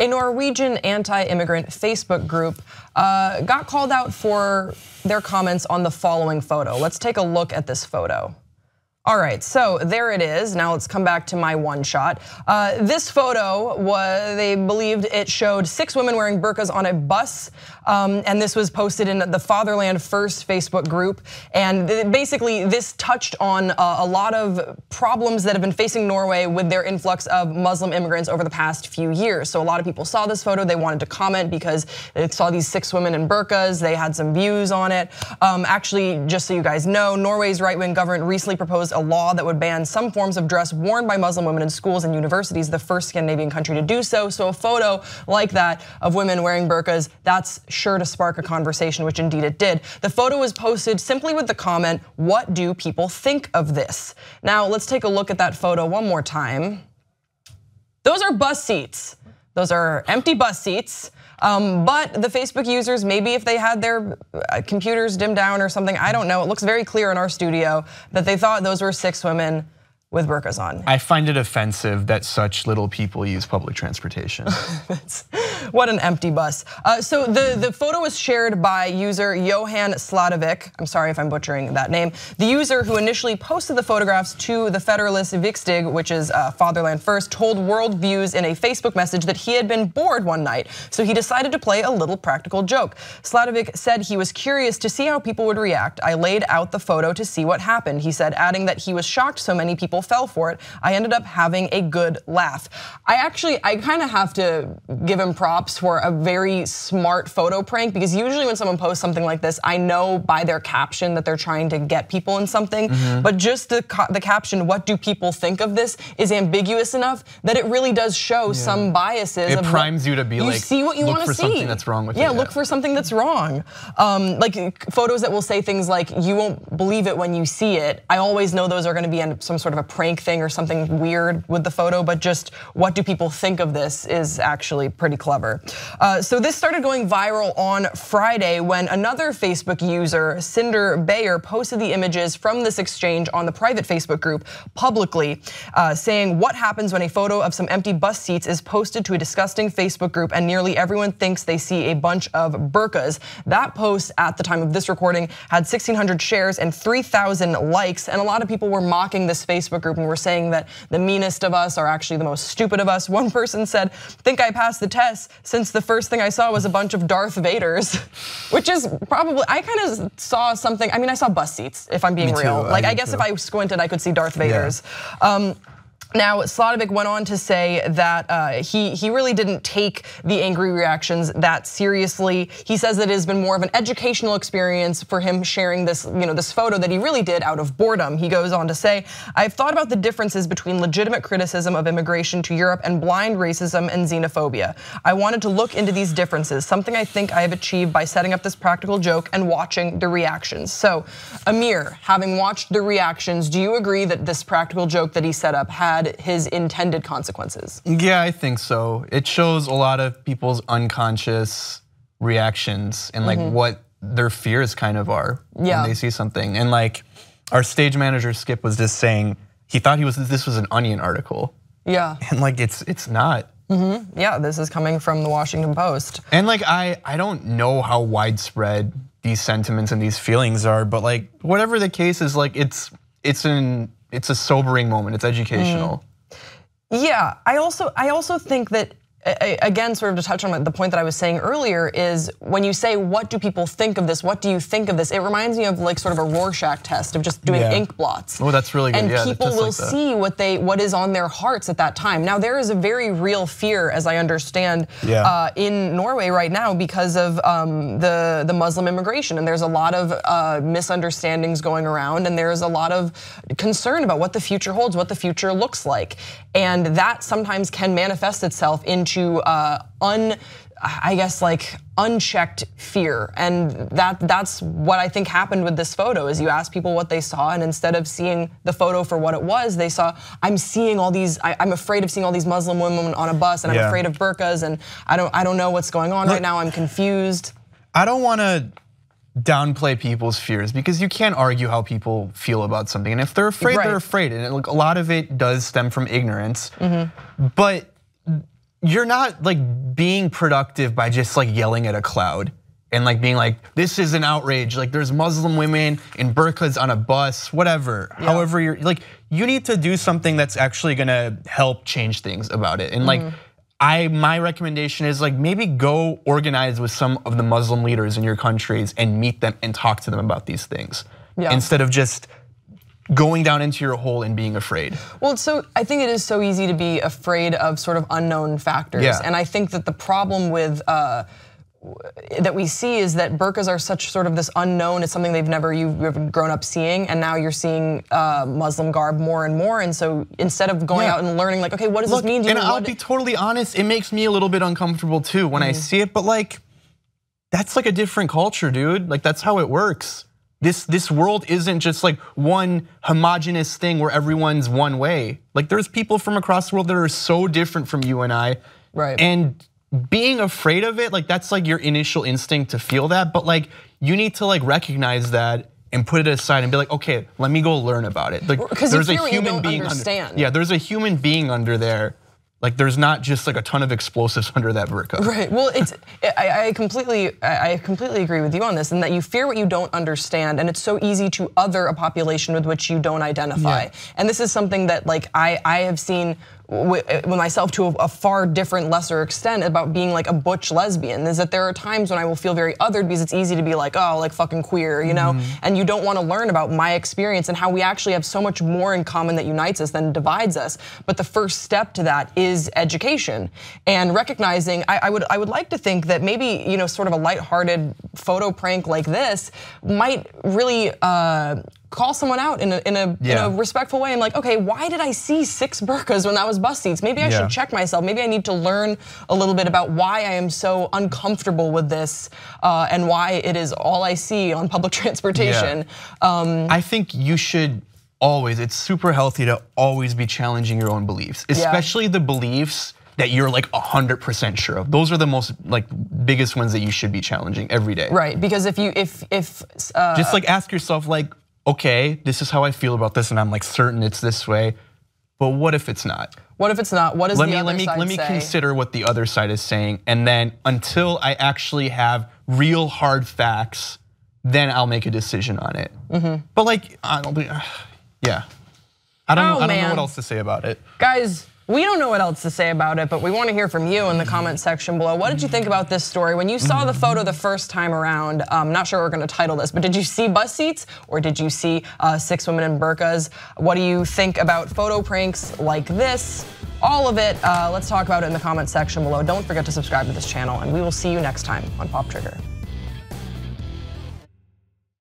A Norwegian anti-immigrant Facebook group got called out for their comments on the following photo. Let's take a look at this photo. All right, so there it is. Now let's come back to my one shot. This photo they believed it showed 6 women wearing burqas on a bus. And this was posted in the Fatherland First Facebook group. And basically this touched on a lot of problems that have been facing Norway with their influx of Muslim immigrants over the past few years. So a lot of people saw this photo, they wanted to comment because they saw these 6 women in burqas, they had some views on it. Actually, just so you guys know, Norway's right-wing government recently proposed a law that would ban some forms of dress worn by Muslim women in schools and universities, the first Scandinavian country to do so. So a photo like that of women wearing burqas, that's sure to spark a conversation, which indeed it did. The photo was posted simply with the comment, "What do people think of this?" Now let's take a look at that photo one more time. Those are bus seats. Those are empty bus seats. But the Facebook users, maybe if they had their computers dimmed down or something, I don't know. It looks very clear in our studio that they thought those were 6 women with burqas on. I find it offensive that such little people use public transportation. What an empty bus. So the photo was shared by user Johan Sladovic. I'm sorry if I'm butchering that name. The user who initially posted the photographs to the Federalist Viktig, which is Fatherland First, told World Views in a Facebook message that he had been bored one night, so he decided to play a little practical joke. Sladovic said he was curious to see how people would react. "I laid out the photo to see what happened," he said, adding that he was shocked so many people fell for it. "I ended up having a good laugh." I kind of have to give him props for a very smart photo prank, because usually when someone posts something like this, I know by their caption that they're trying to get people in something. But just the caption, "What do people think of this?" is ambiguous enough that it really does show some biases. It primes you to be like, see what you want to see. Look for something that's wrong with it. Yeah, look for something that's wrong. Like photos that will say things like, "You won't believe it when you see it." I always know those are going to be some sort of a prank thing or something weird with the photo, but just "what do people think of this" is actually pretty clever. So this started going viral on Friday when another Facebook user, Cinder Bayer, posted the images from this exchange on the private Facebook group publicly, saying, "What happens when a photo of some empty bus seats is posted to a disgusting Facebook group and nearly everyone thinks they see a bunch of burqas?" That post at the time of this recording had 1,600 shares and 3,000 likes, and a lot of people were mocking this Facebook group and were saying that the meanest of us are actually the most stupid of us. One person said, "Think I passed the test since the first thing I saw was a bunch of Darth Vaders," which is probably, I kind of saw something, I mean, I saw bus seats, if I'm being real. Like, I guess if I squinted, I could see Darth Vaders. Now, Sladovic went on to say that he really didn't take the angry reactions that seriously. He says that it has been more of an educational experience for him sharing this, this photo that he really did out of boredom. He goes on to say, "I've thought about the differences between legitimate criticism of immigration to Europe and blind racism and xenophobia. I wanted to look into these differences, something I think I have achieved by setting up this practical joke and watching the reactions." So, Amir, having watched the reactions, do you agree that this practical joke that he set up had his intended consequences? Yeah, I think so. It shows a lot of people's unconscious reactions and like what their fears kind of are when they see something. And like our stage manager Skip was just saying, he thought this was an Onion article. Yeah. And like it's not. Yeah, this is coming from the Washington Post. And like I don't know how widespread these sentiments and these feelings are, but like whatever the case is, like it's a sobering moment. It's educational. Yeah, I also think that, again, sort of to touch on the point that I was saying earlier, is when you say, "What do people think of this? What do you think of this?" It reminds me of like sort of a Rorschach test of just doing ink blots. Oh, that's really good. And people will see what is on their hearts at that time. Now there is a very real fear, as I understand, in Norway right now because of the Muslim immigration, and there's a lot of misunderstandings going around, and there's a lot of concern about what the future holds, what the future looks like, and that sometimes can manifest itself into unchecked fear. And that's what I think happened with this photo, is you ask people what they saw, and instead of seeing the photo for what it was, they saw, "I'm seeing all these, I'm afraid of seeing all these Muslim women on a bus, and I'm afraid of burqas, and I don't know what's going on right now, I'm confused." I don't wanna downplay people's fears, because you can't argue how people feel about something. And if they're afraid, they're afraid. And a lot of it does stem from ignorance. But you're not like being productive by just like yelling at a cloud and like being like, this is an outrage. Like there's Muslim women in burqas on a bus, whatever. Yeah. However, you're like, you need to do something that's actually gonna help change things about it. And like, my recommendation is like maybe go organize with some of the Muslim leaders in your countries and meet them and talk to them about these things. Yeah. Instead of just going down into your hole and being afraid. Well, I think it is so easy to be afraid of sort of unknown factors. Yeah. And I think that the problem with that we see is that burqas are such sort of this unknown. It's something you've grown up seeing, and now you're seeing Muslim garb more and more. And so instead of going out and learning, like, okay, what does this mean? And I'll be totally honest, it makes me a little bit uncomfortable too when I see it. But like, that's like a different culture, dude. Like that's how it works. This world isn't just like one homogenous thing where everyone's one way. Like there's people from across the world that are so different from you and I. Right. And being afraid of it, like that's like your initial instinct to feel that, but like you need to like recognize that and put it aside and be like, okay, let me go learn about it. Like there's a human being understand. Yeah, there's a human being under there. Like there's not just like a ton of explosives under that burqa. Right. Well, I completely agree with you on this, in that you fear what you don't understand, and it's so easy to other a population with which you don't identify. Yeah. And this is something that like I have seen with myself to a far different, lesser extent about being like a butch lesbian, is that there are times when I will feel very othered because it's easy to be like, oh, like fucking queer, you know? And you don't want to learn about my experience and how we actually have so much more in common that unites us than divides us. But the first step to that is education and recognizing. I would like to think that maybe, you know, sort of a lighthearted photo prank like this might really call someone out in a respectful way. And like, okay, why did I see 6 burqas when that was bus seats? Maybe I should check myself. Maybe I need to learn a little bit about why I am so uncomfortable with this and why it is all I see on public transportation. Yeah. I think you should always, it's super healthy to always be challenging your own beliefs, especially the beliefs that you're like 100% sure of. Those are the most like biggest ones that you should be challenging every day. Right, because if just like ask yourself like, okay, this is how I feel about this, and I'm like certain it's this way, but what if it's not? What if it's not? What does the other side say? Let me consider what the other side is saying, and then until I actually have real hard facts, then I'll make a decision on it. But like, I don't know what else to say about it. Guys, we don't know what else to say about it, but we want to hear from you in the comment section below. What did you think about this story? When you saw the photo the first time around, I'm not sure we're gonna title this, but did you see bus seats or did you see 6 women in burqas? What do you think about photo pranks like this? All of it, let's talk about it in the comment section below. Don't forget to subscribe to this channel, and we will see you next time on Pop Trigger.